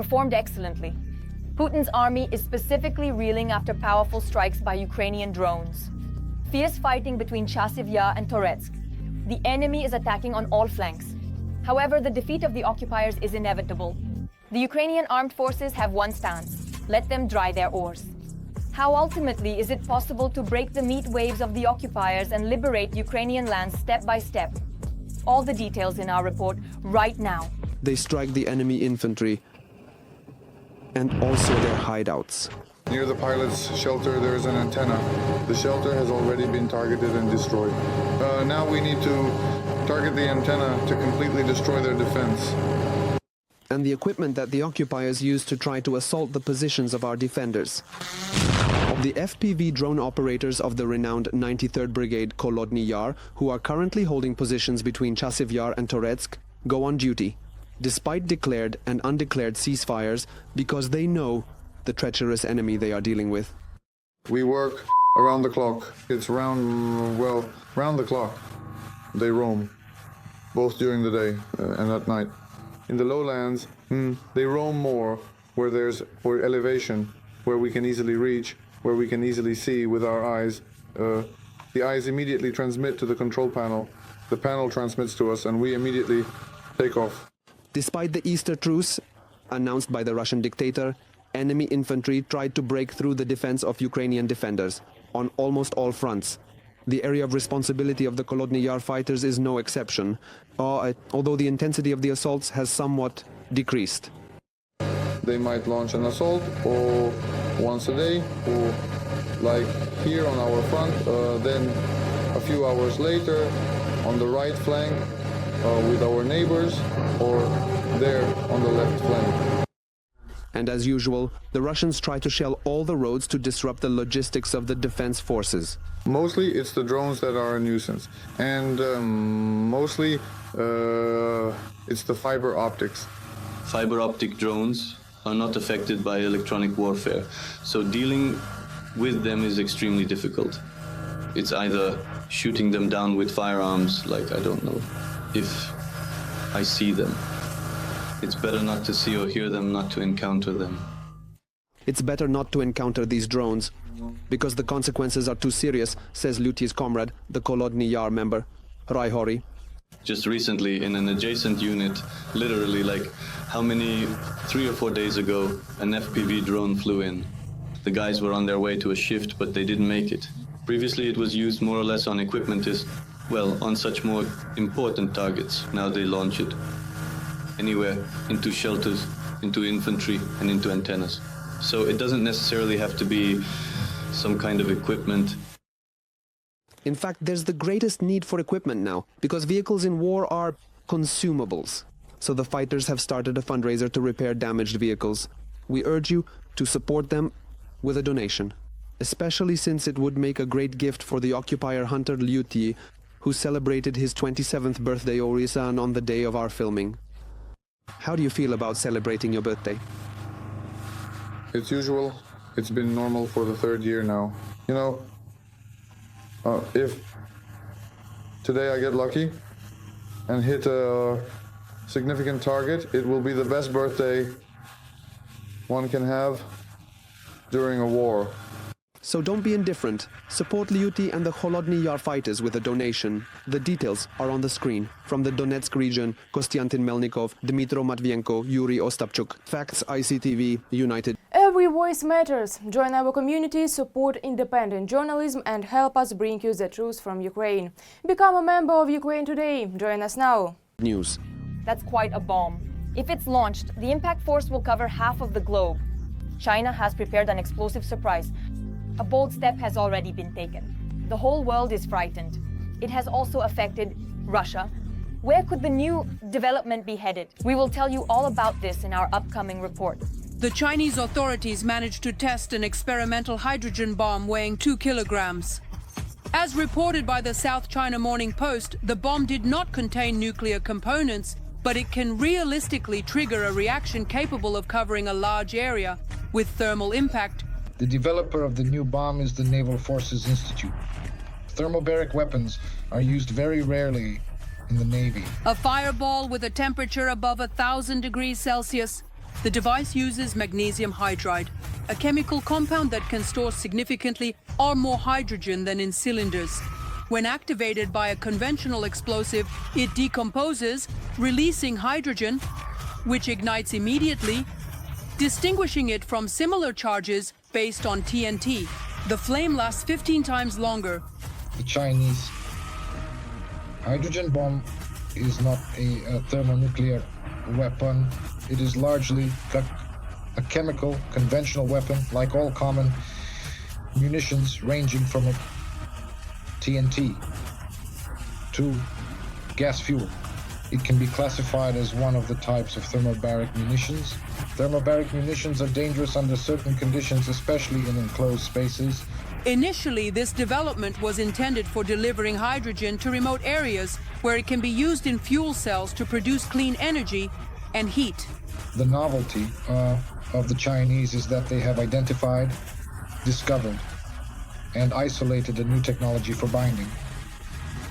performed excellently. Putin's army is specifically reeling after powerful strikes by Ukrainian drones. Fierce fighting between Chasiv Yar and Toretsk. The enemy is attacking on all flanks. However, the defeat of the occupiers is inevitable. The Ukrainian Armed Forces have one stance: let them dry their oars. How ultimately is it possible to break the meat waves of the occupiers and liberate Ukrainian lands step by step? All the details in our report right now. They strike the enemy infantry and also their hideouts. Near the pilot's shelter, there is an antenna. The shelter has already been targeted and destroyed. Now we need to target the antenna to completely destroy their defense. And the equipment that the occupiers use to try to assault the positions of our defenders. The FPV drone operators of the renowned 93rd Brigade Kolodny Yar, who are currently holding positions between Chasiv Yar and Toretsk, go on duty, despite declared and undeclared ceasefires, because they know the treacherous enemy they are dealing with. We work around the clock. It's round the clock. They roam, both during the day and at night. In the lowlands, they roam more, where there's elevation, where we can easily reach, where we can easily see with our eyes. The eyes immediately transmit to the control panel. The panel transmits to us, and we immediately take off. Despite the Easter truce, announced by the Russian dictator, enemy infantry tried to break through the defense of Ukrainian defenders on almost all fronts. The area of responsibility of the Kolodny Yar fighters is no exception, although the intensity of the assaults has somewhat decreased. They might launch an assault or once a day, or like here on our front, then a few hours later on the right flank with our neighbors, or there on the left flank. And as usual, the Russians try to shell all the roads to disrupt the logistics of the defense forces. Mostly it's the drones that are a nuisance, and mostly it's the fiber optics. Fiber optic drones are not affected by electronic warfare, so dealing with them is extremely difficult. It's either shooting them down with firearms, like, I don't know, if I see them. It's better not to see or hear them, not to encounter them. It's better not to encounter these drones, because the consequences are too serious, says Lyutyi's comrade, the Kolodny Yar member, Raihori. Just recently, in an adjacent unit, literally, like, how many, 3 or 4 days ago, an FPV drone flew in. The guys were on their way to a shift, but they didn't make it. Previously, it was used more or less on equipmentists, well, on such more important targets. Now they launch it anywhere, into shelters, into infantry, and into antennas. So it doesn't necessarily have to be some kind of equipment. In fact, there's the greatest need for equipment now, because vehicles in war are consumables. So the fighters have started a fundraiser to repair damaged vehicles. We urge you to support them with a donation, especially since it would make a great gift for the occupier Hunter Lyutyi, who celebrated his 27th birthday Orisan on the day of our filming. How do you feel about celebrating your birthday? It's usual. It's been normal for the 3rd year now. You know, if today I get lucky and hit a significant target, it will be the best birthday one can have during a war. So don't be indifferent. Support Lyutyi and the Kolodny Yar fighters with a donation. The details are on the screen. From the Donetsk region, Kostiantin Melnikov, Dmitro Matvienko, Yuri Ostapchuk. Facts ICTV, United. Every voice matters. Join our community, support independent journalism and help us bring you the truth from Ukraine. Become a member of Ukraine Today. Join us now. News. That's quite a bomb. If it's launched, the impact force will cover half of the globe. China has prepared an explosive surprise. A bold step has already been taken. The whole world is frightened. It has also affected Russia. Where could the new development be headed? We will tell you all about this in our upcoming report. The Chinese authorities managed to test an experimental hydrogen bomb weighing 2 kilograms. As reported by the South China Morning Post, the bomb did not contain nuclear components, but it can realistically trigger a reaction capable of covering a large area with thermal impact. The developer of the new bomb is the Naval Forces Institute. Thermobaric weapons are used very rarely in the Navy. A fireball with a temperature above 1,000 degrees Celsius The device uses magnesium hydride, a chemical compound that can store significantly or more hydrogen than in cylinders. When activated by a conventional explosive, it decomposes, releasing hydrogen, which ignites immediately, distinguishing it from similar charges based on TNT. The flame lasts 15 times longer. The Chinese hydrogen bomb is not a thermonuclear weapon. It is largely a chemical, conventional weapon, like all common munitions, ranging from a TNT to gas fuel. It can be classified as one of the types of thermobaric munitions. Thermobaric munitions are dangerous under certain conditions, especially in enclosed spaces. Initially, this development was intended for delivering hydrogen to remote areas where it can be used in fuel cells to produce clean energy and heat. The novelty of the Chinese is that they have identified, discovered, and isolated a new technology for binding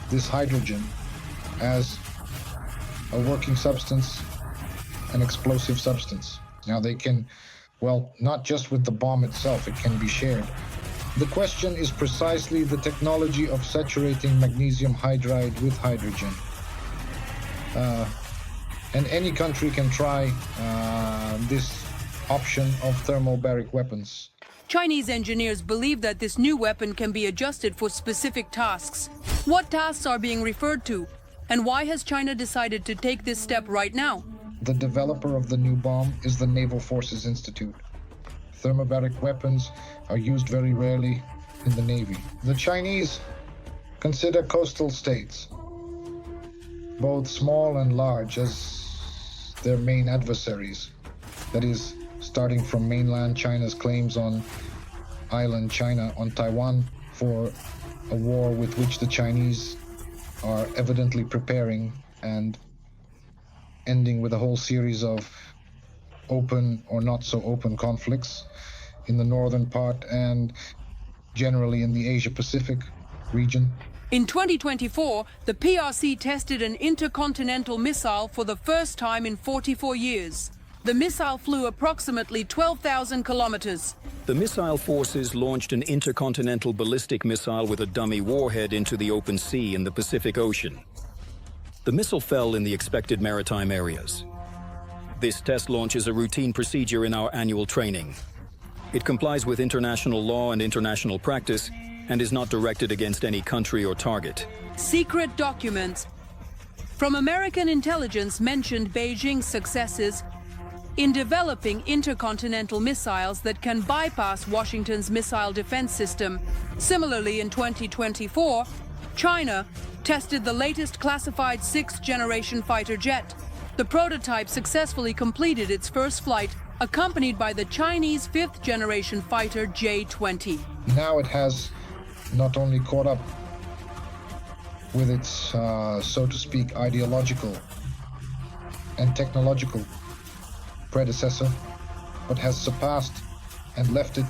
this hydrogen as a working substance, an explosive substance. Now they can, well, not just with the bomb itself, it can be shared. The question is precisely the technology of saturating magnesium hydride with hydrogen. And any country can try this option of thermobaric weapons. Chinese engineers believe that this new weapon can be adjusted for specific tasks. What tasks are being referred to? And why has China decided to take this step right now? The developer of the new bomb is the Naval Forces Institute. Thermobaric weapons are used very rarely in the Navy. The Chinese consider coastal states, both small and large, as their main adversaries. That is, starting from mainland China's claims on island China on Taiwan for a war with which the Chinese are evidently preparing, and ending with a whole series of open or not so open conflicts in the northern part and generally in the Asia-Pacific region. In 2024, the PRC tested an intercontinental missile for the first time in 44 years. The missile flew approximately 12,000 kilometers. The missile forces launched an intercontinental ballistic missile with a dummy warhead into the open sea in the Pacific Ocean. The missile fell in the expected maritime areas. This test launch is a routine procedure in our annual training. It complies with international law and international practice and is not directed against any country or target. Secret documents from American intelligence mentioned Beijing's successes in developing intercontinental missiles that can bypass Washington's missile defense system. Similarly, in 2024, China tested the latest classified sixth-generation fighter jet. The prototype successfully completed its first flight, accompanied by the Chinese fifth-generation fighter J-20. Now it has not only caught up with its, so to speak, ideological and technological predecessor, but has surpassed and left it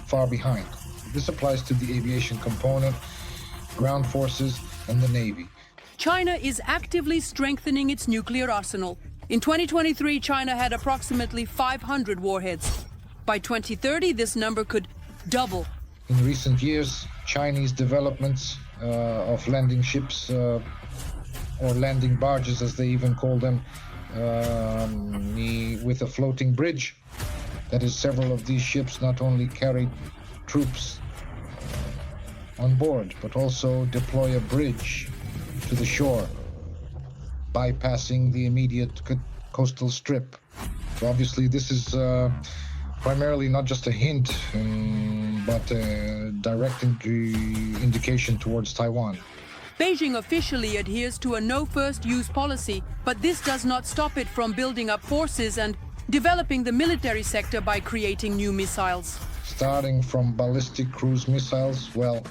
far behind. This applies to the aviation component, ground forces, and the Navy. China is actively strengthening its nuclear arsenal. In 2023, China had approximately 500 warheads. By 2030, this number could double. In recent years, Chinese developments of landing ships, or landing barges as they even call them, with a floating bridge. That is, several of these ships not only carry troops on board, but also deploy a bridge to the shore, bypassing the immediate coastal strip. So obviously this is primarily not just a hint, but a direct indication towards Taiwan. Beijing officially adheres to a no-first-use policy, but this does not stop it from building up forces and developing the military sector by creating new missiles. Starting from ballistic cruise missiles, well,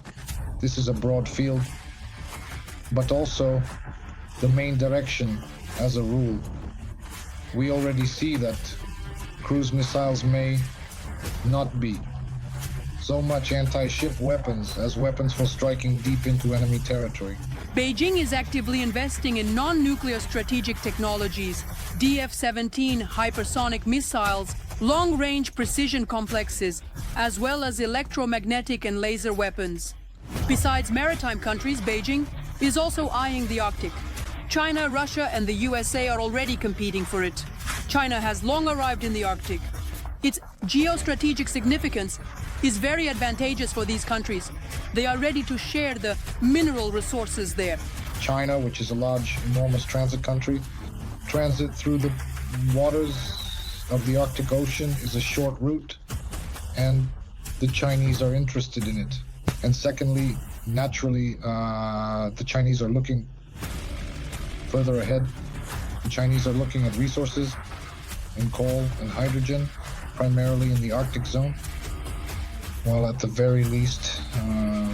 this is a broad field, but also the main direction as a rule. We already see that cruise missiles may not be so much anti-ship weapons as weapons for striking deep into enemy territory. Beijing is actively investing in non-nuclear strategic technologies, DF-17 hypersonic missiles, long-range precision complexes, as well as electromagnetic and laser weapons. Besides maritime countries, Beijing is also eyeing the Arctic. China, Russia, and the USA are already competing for it. China has long arrived in the Arctic. Its geostrategic significance is very advantageous for these countries. They are ready to share the mineral resources there. China, which is a large, enormous transit country, transit through the waters of the Arctic Ocean is a short route, and the Chinese are interested in it. And secondly, naturally, the Chinese are looking further ahead. The Chinese are looking at resources in coal and hydrogen, primarily in the Arctic zone. Well, at the very least,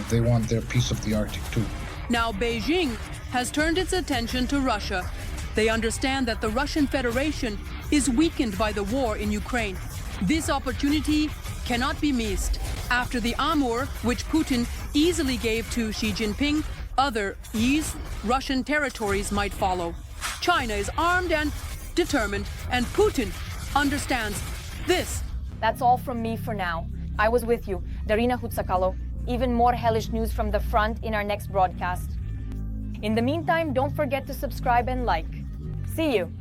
they want their piece of the Arctic too. Now Beijing has turned its attention to Russia. They understand that the Russian Federation is weakened by the war in Ukraine. This opportunity cannot be missed. After the Amur, which Putin easily gave to Xi Jinping, other East Russian territories might follow. China is armed and determined, and Putin understands this. That's all from me for now. I was with you, Darina Hutsakalo. Even more hellish news from the front in our next broadcast. In the meantime, don't forget to subscribe and like. See you.